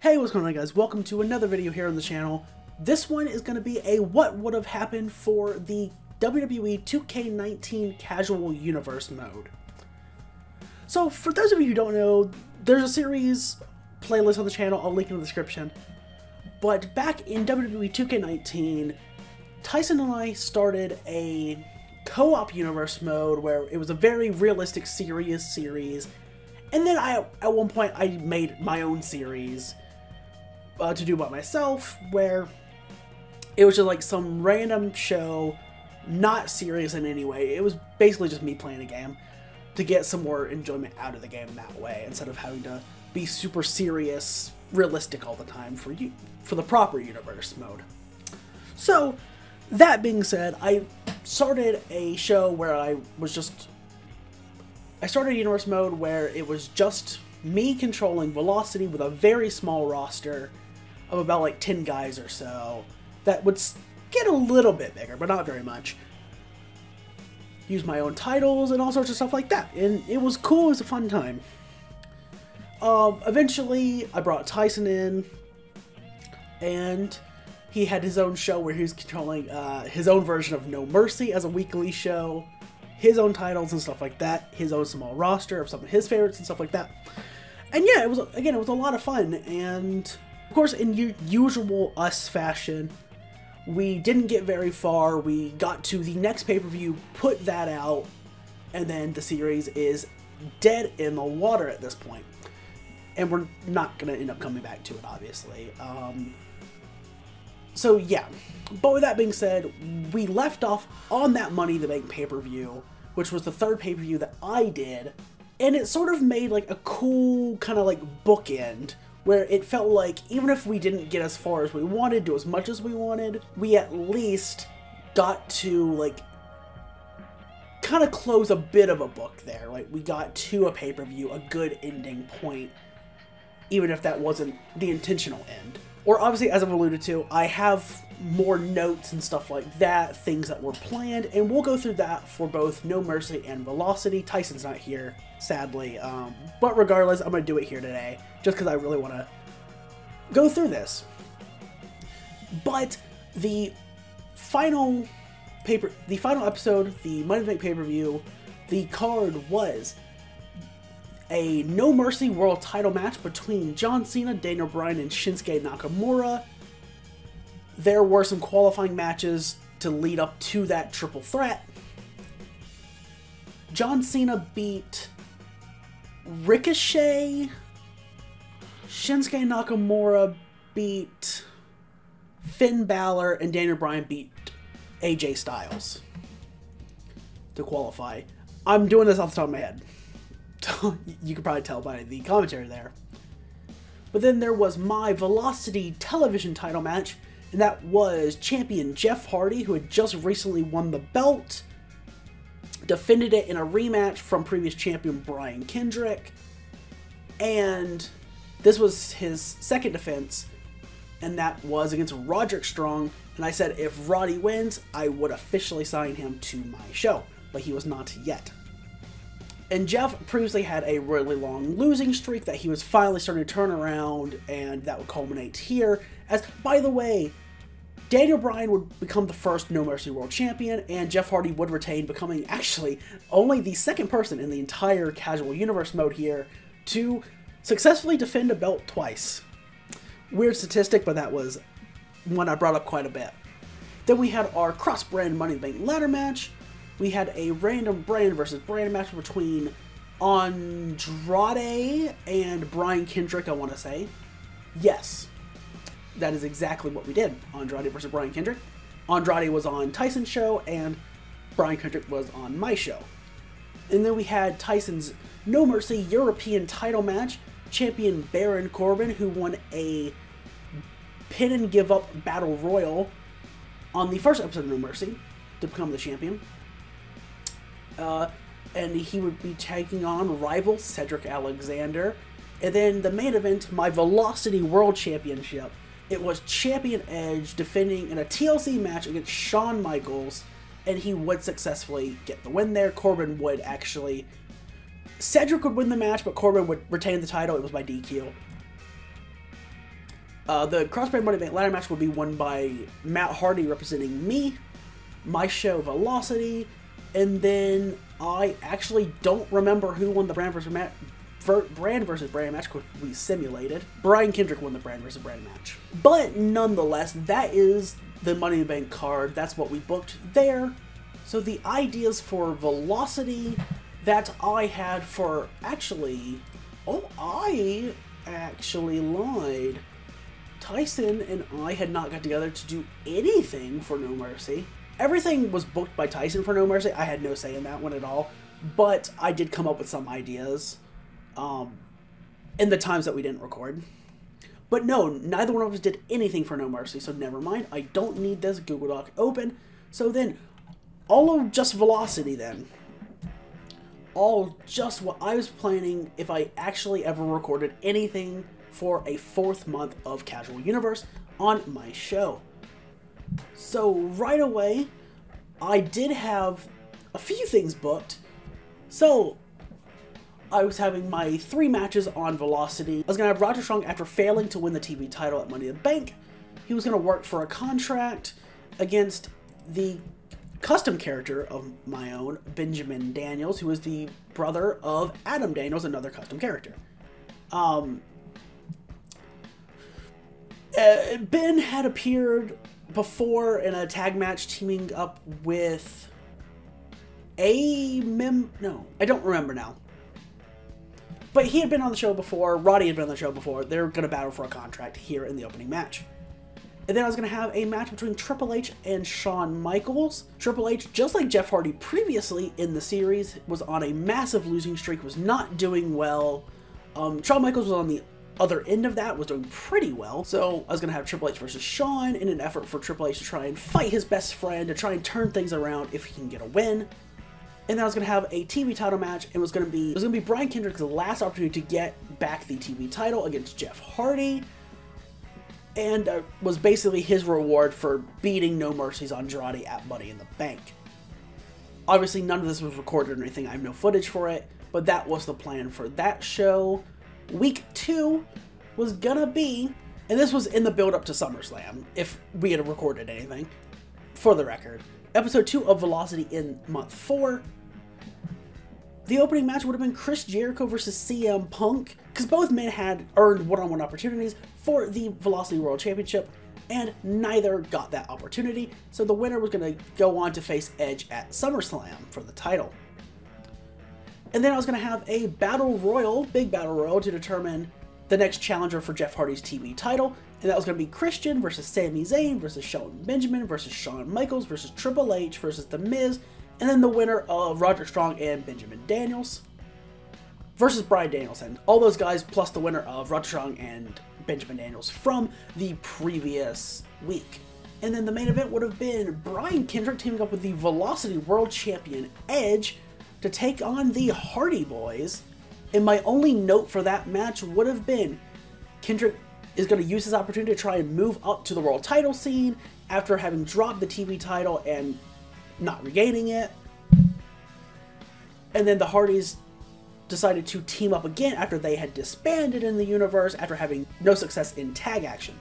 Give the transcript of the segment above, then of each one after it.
Hey, what's going on guys? Welcome to another video here on the channel. This one is going to be a what would have happened for the WWE 2K19 Casual Universe mode. So for those of you who don't know, there's a series playlist on the channel, I'll link in the description. But back in WWE 2K19, Tyson and I started a co-op universe mode where it was a very realistic, serious series. And then at one point I made my own series to do by myself, where it was just like some random show, not serious in any way. It was basically just me playing a game to get some more enjoyment out of the game that way, instead of having to be super serious, realistic all the time for the proper universe mode. So, that being said, I started a show where I started a universe mode where it was just me controlling Velocity with a very small roster of about like 10 guys or so that would get a little bit bigger, but not very much. Use my own titles and all sorts of stuff like that, and it was cool. It was a fun time. Eventually, I brought Tyson in, and he had his own show where he was controlling his own version of No Mercy as a weekly show, his own titles and stuff like that, his own small roster of some of his favorites and stuff like that. And yeah, it was a lot of fun, and of course, in usual us fashion, we didn't get very far. We got to the next pay-per-view, put that out, and then the series is dead in the water at this point. And we're not going to end up coming back to it, obviously. So yeah, but with that being said, we left off on that Money in the Bank pay-per-view, which was the third pay-per-view that I did, and it sort of made like a cool kind of like bookend, where it felt like even if we didn't get as far as we wanted, do as much as we wanted, we at least got to like kind of close a bit of a book there. Like we got to a pay-per-view, a good ending point, even if that wasn't the intentional end. Or obviously, as I've alluded to, I have more notes and stuff like that, things that were planned, and we'll go through that for both No Mercy and Velocity. Tyson's not here, sadly, but regardless, I'm going to do it here today, just because I really want to go through this. But the final episode, the Money in the Bank pay-per-view, the card was a No Mercy World title match between John Cena, Daniel Bryan, and Shinsuke Nakamura. There were some qualifying matches to lead up to that triple threat. John Cena beat Ricochet. Shinsuke Nakamura beat Finn Balor, and Daniel Bryan beat AJ Styles to qualify. I'm doing this off the top of my head. You can probably tell by the commentary there. But then there was my Velocity television title match, and that was champion Jeff Hardy, who had just recently won the belt, defended it in a rematch from previous champion Brian Kendrick, and this was his second defense, and that was against Roderick Strong. And I said if Roddy wins, I would officially sign him to my show, but he was not yet. And Jeff previously had a really long losing streak that he was finally starting to turn around, and that would culminate here. As, by the way, Daniel Bryan would become the first No Mercy World Champion, and Jeff Hardy would retain, becoming actually only the second person in the entire Casual Universe mode here to successfully defend a belt twice. Weird statistic, but that was one I brought up quite a bit. Then we had our cross-brand Money in the Bank ladder match. We had a random brand versus brand match between Andrade and Brian Kendrick, I want to say. Yes, that is exactly what we did. Andrade versus Brian Kendrick. Andrade was on Tyson's show, and Brian Kendrick was on my show. And then we had Tyson's No Mercy European title match. Champion Baron Corbin, who won a pin and give up battle royal on the first episode of No Mercy to become the champion. And he would be taking on rival Cedric Alexander. And then the main event, my Velocity World Championship. It was Champion Edge defending in a TLC match against Shawn Michaels, and he would successfully get the win there. Corbin would actually... Cedric would win the match, but Corbin would retain the title. It was by DQ. The Crossbreed Money Bank ladder match would be won by Matt Hardy representing me, my show Velocity, and then I actually don't remember who won the brand versus brand match, which we simulated. Brian Kendrick won the brand versus brand match. But nonetheless, that is the Money in the Bank card. That's what we booked there. So the ideas for Velocity that I had for actually... Oh, I actually lied. Tyson and I had not got together to do anything for No Mercy. Everything was booked by Tyson for No Mercy. I had no say in that one at all. But I did come up with some ideas in the times that we didn't record. But no, neither one of us did anything for No Mercy, so never mind. I don't need this Google Doc open. So then, all of just Velocity then. All just what I was planning if I actually ever recorded anything for a 4th month of Casual Universe on my show. So right away, I did have a few things booked. So I was having my 3 matches on Velocity. I was going to have Roger Strong after failing to win the TV title at Money in the Bank. He was going to work for a contract against the custom character of my own, Benjamin Daniels, who is the brother of Adam Daniels, another custom character. Ben had appeared before in a tag match teaming up with no, I don't remember now. But he had been on the show before, Roddy had been on the show before. They're going to battle for a contract here in the opening match. And then I was going to have a match between Triple H and Shawn Michaels. Triple H, just like Jeff Hardy previously in the series, was on a massive losing streak, was not doing well. Shawn Michaels was on the other end of that, was doing pretty well. So I was going to have Triple H versus Shawn in an effort for Triple H to try and fight his best friend, to try and turn things around if he can get a win. And then I was going to have a TV title match, and it was going to be Brian Kendrick's last opportunity to get back the TV title against Jeff Hardy. And was basically his reward for beating No Mercy's Andrade at Money in the Bank. Obviously, none of this was recorded or anything. I have no footage for it, but that was the plan for that show. Week 2 was gonna be, and this was in the build-up to SummerSlam, if we had recorded anything, for the record. Episode 2 of Velocity in month 4. The opening match would have been Chris Jericho versus CM Punk, because both men had earned one-on-one opportunities for the Velocity World Championship, and neither got that opportunity, so the winner was going to go on to face Edge at SummerSlam for the title. And then I was going to have a battle royal, big battle royal, to determine the next challenger for Jeff Hardy's TV title, and that was going to be Christian versus Sami Zayn versus Shelton Benjamin versus Shawn Michaels versus Triple H versus The Miz, and then the winner of Roger Strong and Benjamin Daniels versus Bryan Danielson. All those guys plus the winner of Roger Strong and Benjamin Daniels from the previous week. And then the main event would have been Brian Kendrick teaming up with the Velocity World Champion Edge to take on the Hardy Boys. And my only note for that match would have been Kendrick is going to use his opportunity to try and move up to the world title scene after having dropped the TV title and not regaining it. And then the Hardys decided to team up again after they had disbanded in the universe after having no success in tag action.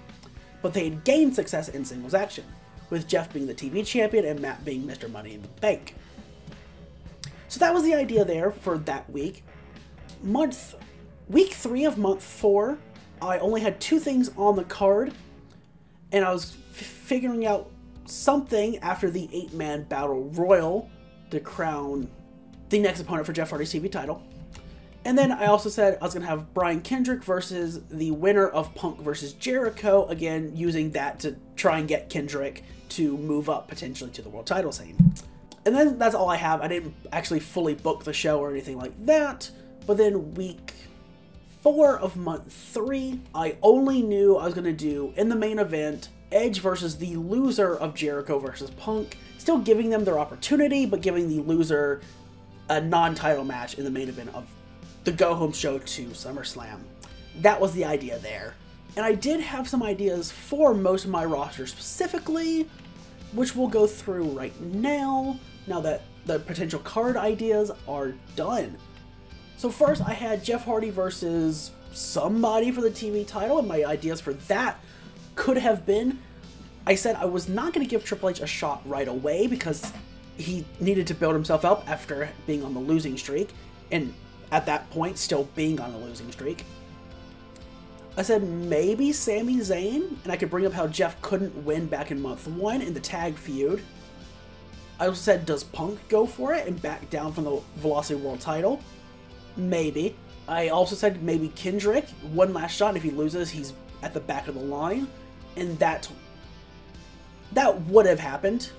But they had gained success in singles action, with Jeff being the TV champion and Matt being Mr. Money in the Bank. So that was the idea there for that week. Week 3 of month 4, I only had 2 things on the card, and I was figuring out something after the 8-man battle royal to crown the next opponent for Jeff Hardy's TV title. And then I also said I was going to have Brian Kendrick versus the winner of Punk versus Jericho, again using that to try and get Kendrick to move up potentially to the world title scene. And then that's all I have. I didn't actually fully book the show or anything like that. But then week 4 of month 3, I only knew I was going to do, in the main event, Edge versus the loser of Jericho versus Punk. Still giving them their opportunity, but giving the loser a non-title match in the main event of the go-home show to SummerSlam. That was the idea there. And I did have some ideas for most of my roster specifically, which we'll go through right now that the potential card ideas are done. So first I had Jeff Hardy versus somebody for the TV title, and my ideas for that could have been, I said I was not going to give Triple H a shot right away because he needed to build himself up after being on the losing streak, and at that point still being on a losing streak. I said maybe Sami Zayn, and I could bring up how Jeff couldn't win back in month 1 in the tag feud. I also said, does Punk go for it and back down from the Velocity World title? Maybe. I also said maybe Kendrick, one last shot, and if he loses, he's at the back of the line. And that would have happened.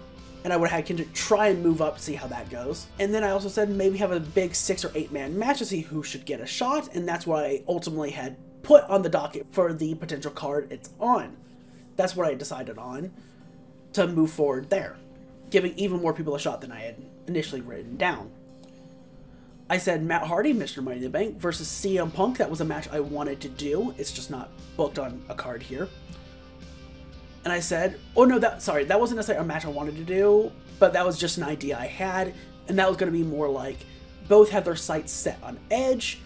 And I would have had Kendrick try and move up to see how that goes. And then I also said maybe have a big 6 or 8 man match to see who should get a shot. And that's what I ultimately had put on the docket for the potential card it's on. That's what I decided on to move forward there, giving even more people a shot than I had initially written down. I said Matt Hardy, Mr. Money in the Bank, versus CM Punk. That was a match I wanted to do. It's just not booked on a card here. And I said, oh no, that wasn't necessarily a match I wanted to do, but that was just an idea I had, and that was going to be more like both have their sights set on Edge.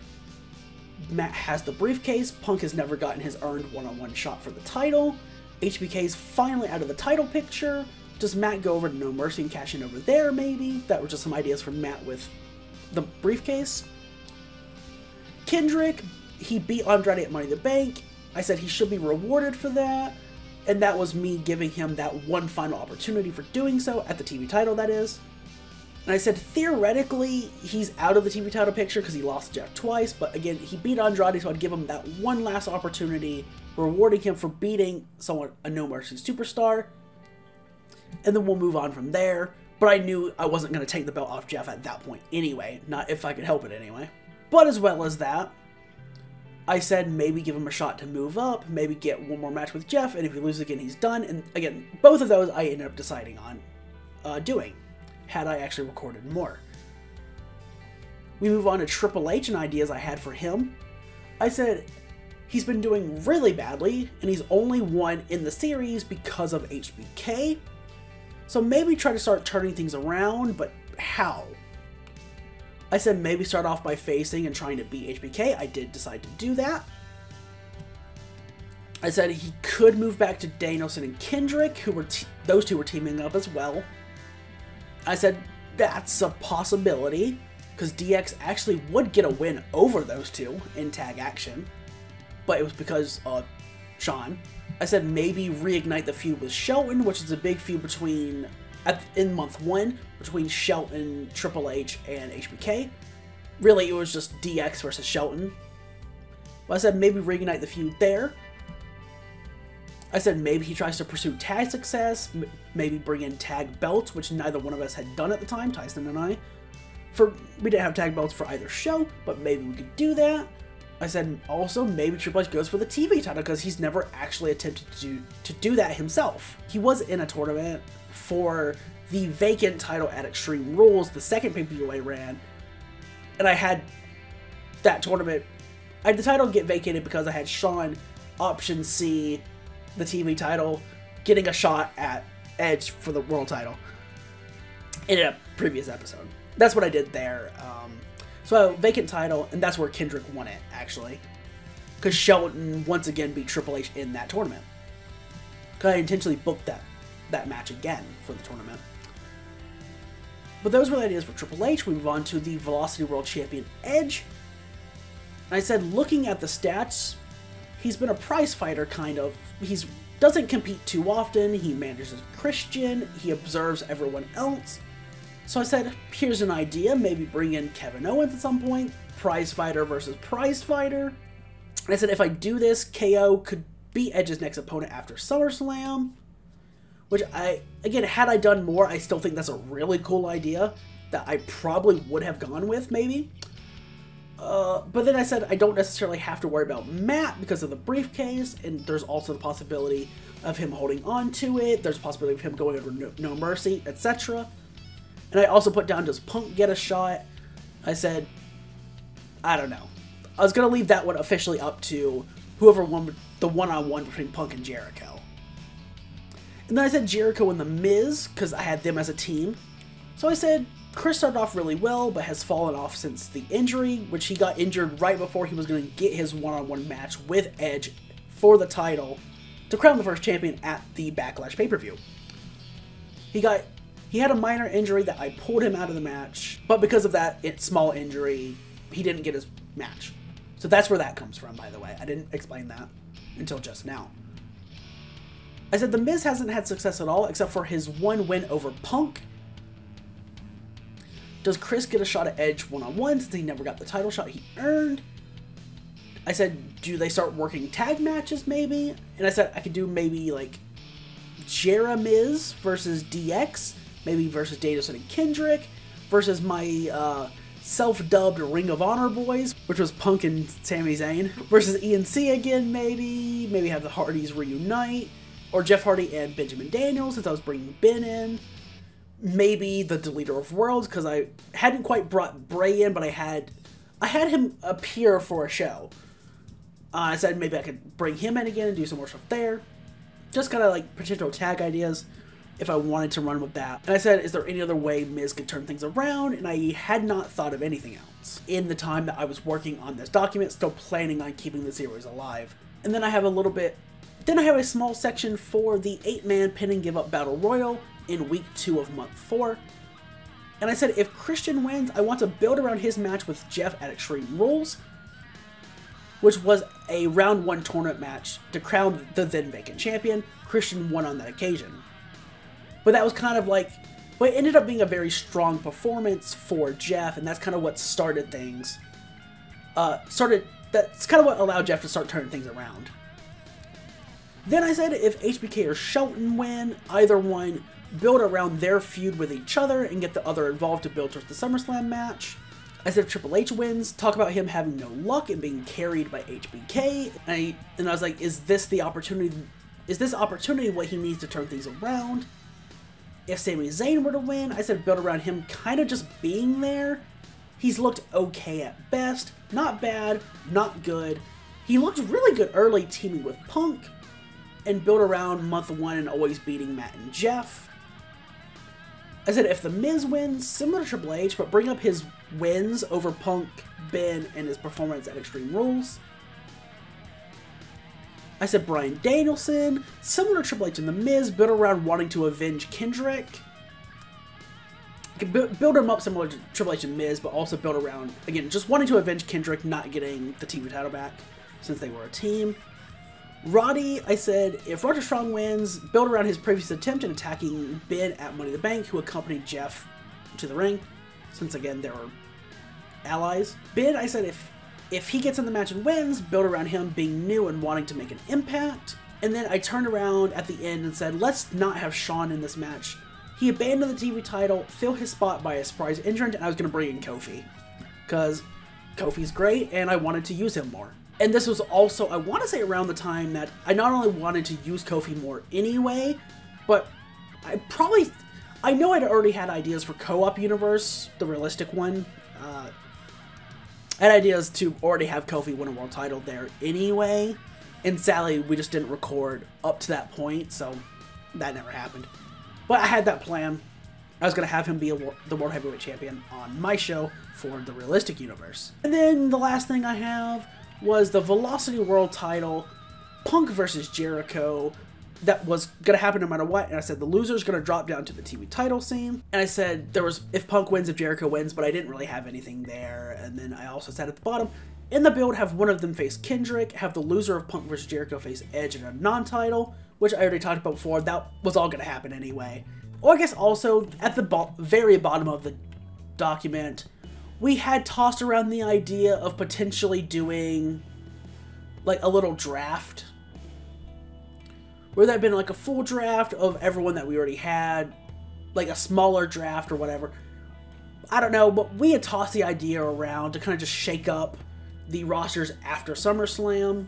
Matt has the briefcase. Punk has never gotten his earned one-on-one shot for the title. HBK's finally out of the title picture. Does Matt go over to No Mercy and cash in over there, maybe? That were just some ideas from Matt with the briefcase. Kendrick, he beat Andrade at Money in the Bank. I said he should be rewarded for that. And that was me giving him that one final opportunity for doing so, at the TV title, that is. And I said, theoretically, he's out of the TV title picture because he lost Jeff twice, but again, he beat Andrade, so I'd give him that one last opportunity, rewarding him for beating someone, a No Mercy superstar, and then we'll move on from there. But I knew I wasn't going to take the belt off Jeff at that point anyway, not if I could help it anyway. But as well as that, I said maybe give him a shot to move up, maybe get one more match with Jeff, and if he loses again, he's done. And again, both of those I ended up deciding on doing, had I actually recorded more. We move on to Triple H and ideas I had for him. I said he's been doing really badly, and he's only won in the series because of HBK. So maybe try to start turning things around, but how? I said maybe start off by facing and trying to beat HBK. I did decide to do that. I said he could move back to Danielson and Kendrick, who were those two were teaming up as well. I said that's a possibility, because DX actually would get a win over those two in tag action, but it was because of Shawn. I said maybe reignite the feud with Shelton, which is a big feud between, in month 1, between Shelton, Triple H, and HBK. Really, it was just DX versus Shelton. But I said maybe reignite the feud there. I said maybe he tries to pursue tag success, maybe bring in tag belts, which neither one of us had done at the time, Tyson and I. We didn't have tag belts for either show, but maybe we could do that. I said also maybe Triple H goes for the TV title because he's never actually attempted to do that himself. He was in a tournament for the vacant title at Extreme Rules, the second pay-per-view I ran, and I had that tournament. I had the title get vacated because I had Shawn option C, the TV title, getting a shot at Edge for the world title in a previous episode. That's what I did there. So vacant title, and that's where Kendrick won it, actually. Because Shelton once again beat Triple H in that tournament. Because I intentionally booked that match again for the tournament. But those were the ideas for Triple H. We move on to the Velocity World Champion Edge. And I said, looking at the stats, he's been a prize fighter, kind of. He doesn't compete too often. He manages Christian. He observes everyone else. So I said, here's an idea, maybe bring in Kevin Owens at some point, prize fighter versus prize fighter. And I said, if I do this, KO could beat Edge's next opponent after SummerSlam. Which again, had I done more, I still think that's a really cool idea that I probably would have gone with, maybe. But then I said, I don't necessarily have to worry about Matt because of the briefcase, and there's also the possibility of him holding on to it. There's a possibility of him going over No Mercy, etc. And I also put down, does Punk get a shot? I said, I don't know. I was going to leave that one officially up to whoever won the one-on-one between Punk and Jericho. And then I said Jericho and The Miz, because I had them as a team. So I said, Chris started off really well, but has fallen off since the injury, which he got injured right before he was going to get his one-on-one match with Edge for the title to crown the first champion at the Backlash pay-per-view. He had a minor injury that I pulled him out of the match, but because of that small injury, he didn't get his match. So that's where that comes from, by the way. I didn't explain that until just now. I said The Miz hasn't had success at all, except for his one win over Punk. Does Chris get a shot at Edge one-on-one since he never got the title shot he earned? I said, do they start working tag matches maybe? And I said I could do maybe like Miz versus DX, maybe versus Danielson and Kendrick, versus my self-dubbed Ring of Honor boys, which was Punk and Sami Zayn, versus ENC again maybe have the Hardys reunite, or Jeff Hardy and Benjamin Daniels since I was bringing Ben in. Maybe the Deleter of Worlds, because I hadn't quite brought Bray in, but I had him appear for a show. I said maybe I could bring him in again and do some more stuff there. Just kind of like potential tag ideas if I wanted to run with that. And I said, is there any other way Miz could turn things around? And I had not thought of anything else in the time that I was working on this document, still planning on keeping the series alive. And then I have a small section for the 8-man pin and give up battle royal in week 2 of month 4. And I said if Christian wins, I want to build around his match with Jeff at Extreme Rules, which was a round 1 tournament match to crown the then vacant champion. Christian won on that occasion. But that was kind of like, but it ended up being a very strong performance for Jeff, and that's kind of what started things. That's kind of what allowed Jeff to start turning things around. Then I said if HBK or Shelton win, either one build around their feud with each other and get the other involved to build towards the SummerSlam match. I said if Triple H wins, talk about him having no luck and being carried by HBK. And I was like, is this opportunity what he needs to turn things around? If Sami Zayn were to win, I said build around him kind of just being there. He's looked okay at best. Not bad, not good. He looked really good early teaming with Punk. And build around month 1 and always beating Matt and Jeff. I said if The Miz wins, similar to Triple H, but bring up his wins over Punk, Ben, and his performance at Extreme Rules. I said Bryan Danielson, similar to Triple H and The Miz, build around wanting to avenge Kendrick. Build him up similar to Triple H and Miz, but also build around, again, just wanting to avenge Kendrick not getting the TV title back since they were a team. Roddy, I said, if Roger Strong wins, build around his previous attempt in attacking Ben at Money in the Bank, who accompanied Jeff to the ring, since, again, they were allies. Ben, I said, if he gets in the match and wins, build around him being new and wanting to make an impact. And then I turned around at the end and said, let's not have Shawn in this match. He abandoned the TV title, fill his spot by a surprise entrant, and I was going to bring in Kofi. Because Kofi's great, and I wanted to use him more. And this was also, I want to say around the time that I not only wanted to use Kofi more anyway, but I know I'd already had ideas for Co-op Universe, the realistic one. I had ideas to already have Kofi win a world title there anyway. And sadly, we just didn't record up to that point, so that never happened. But I had that plan. I was going to have him be the World Heavyweight Champion on my show for the realistic universe. And then the last thing I have was the Velocity World title, Punk versus Jericho, that was going to happen no matter what. And I said the loser's going to drop down to the TV title scene. And I said there was if Punk wins, if Jericho wins, but I didn't really have anything there. And then I also said at the bottom, in the build, have one of them face Kendrick, have the loser of Punk versus Jericho face Edge in a non-title, which I already talked about before. That was all going to happen anyway. Or I guess also, at the very bottom of the document, we had tossed around the idea of potentially doing like a little draft. Where there had been like a full draft of everyone that we already had, like a smaller draft or whatever. I don't know, but we had tossed the idea around to kind of just shake up the rosters after SummerSlam.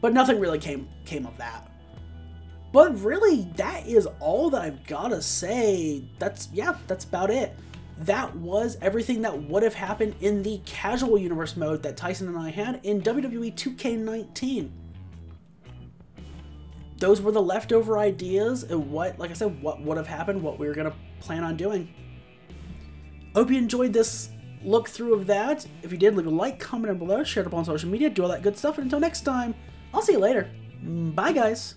But nothing really came of that. But really, that is all that I've got to say. That's about it. That was everything that would have happened in the casual universe mode that Tyson and I had in WWE 2K19. Those were the leftover ideas and what, like I said, what would have happened, what we were going to plan on doing. Hope you enjoyed this look through of that. If you did, leave a like, comment down below, share it up on social media, do all that good stuff. And until next time, I'll see you later. Bye, guys.